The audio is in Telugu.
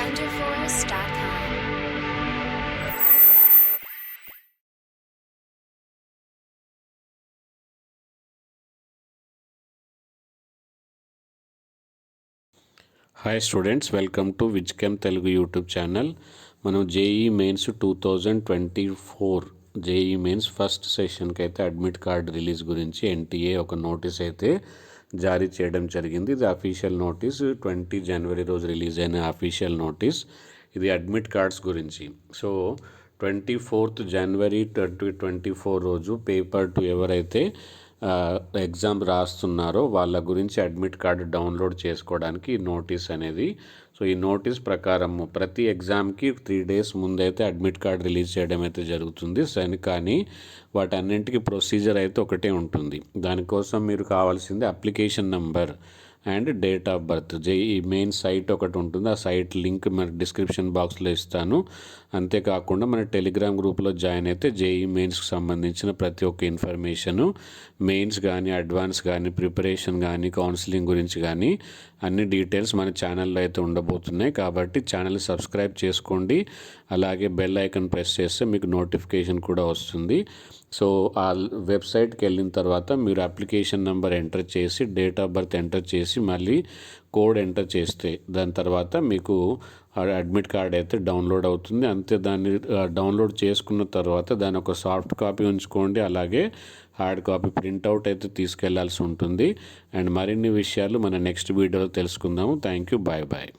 wonderforce.com. Hi students, welcome to విజ్కెమ్ తెలుగు యూట్యూబ్ ఛానల్. మనం JEE mains 2024 JEE mains first సెషన్కి అయితే అడ్మిట్ కార్డ్ రిలీజ్ గురించి ఎన్టీఏ ఒక నోటీస్ అయితే జారీ చేయడం జరిగింది. ఇది అఫీషియల్ నోటీస్, 20 జనవరి రోజు రిలీజ్ అయిన అఫీషియల్ నోటీస్. ఇది అడ్మిట్ కార్డ్స్ గురించి. సో 24 జనవరి 2024 రోజు పేపర్ 2 ఎవరైతే ఎగ్జామ్ రాస్తున్నారో వాళ్ళ గురించి అడ్మిట్ కార్డు డౌన్లోడ్ చేసుకోవడానికి ఈ నోటీస్ అనేది. సో ఈ నోటీస్ ప్రకారం ప్రతి ఎగ్జామ్కి 3 days ముందైతే అడ్మిట్ కార్డు రిలీజ్ చేయడం అయితే జరుగుతుంది. కానీ వాటన్నింటికి ప్రొసీజర్ అయితే ఒకటే ఉంటుంది. దానికోసం మీరు కావాల్సింది application number and date of birth. JEE main site ఒకటి ఉంటుంది. ఆ సైట్ లింక్ మన డిస్క్రిప్షన్ బాక్స్లో ఇస్తాను. అంతేకాకుండా మన టెలిగ్రామ్ గ్రూప్లో జాయిన్ అయితే జేఈ మెయిన్స్కి సంబంధించిన ప్రతి ఒక్క ఇన్ఫర్మేషను, మెయిన్స్ కానీ అడ్వాన్స్ కానీ ప్రిపరేషన్ కానీ కౌన్సిలింగ్ గురించి కానీ అన్ని డీటెయిల్స్ మన ఛానల్లో అయితే ఉండబోతున్నాయి. కాబట్టి ఛానల్ సబ్స్క్రైబ్ చేసుకోండి. అలాగే బెల్ ఐకాన్ ప్రెస్ చేస్తే మీకు నోటిఫికేషన్ కూడా వస్తుంది. సో ఆ వెబ్సైట్కి వెళ్ళిన తర్వాత మీరు అప్లికేషన్ నెంబర్ ఎంటర్ చేసి డేట్ ఆఫ్ బర్త్ ఎంటర్ చేసి మళ్ళీ కోడ్ ఎంటర్ చేస్తే దాని తర్వాత మీకు అడ్మిట్ కార్డ్ అయితే డౌన్లోడ్ అవుతుంది. అంతే, దాన్ని డౌన్లోడ్ చేసుకున్న తర్వాత దాని ఒక సాఫ్ట్ కాపీ ఉంచుకోండి. అలాగే హార్డ్ కాపీ ప్రింట్అవుట్ అయితే తీసుకెళ్లాల్సి ఉంటుంది. అండ్ మరిన్ని విషయాలు మన నెక్స్ట్ వీడియోలో తెలుసుకుందాము. Thank you. Bye bye.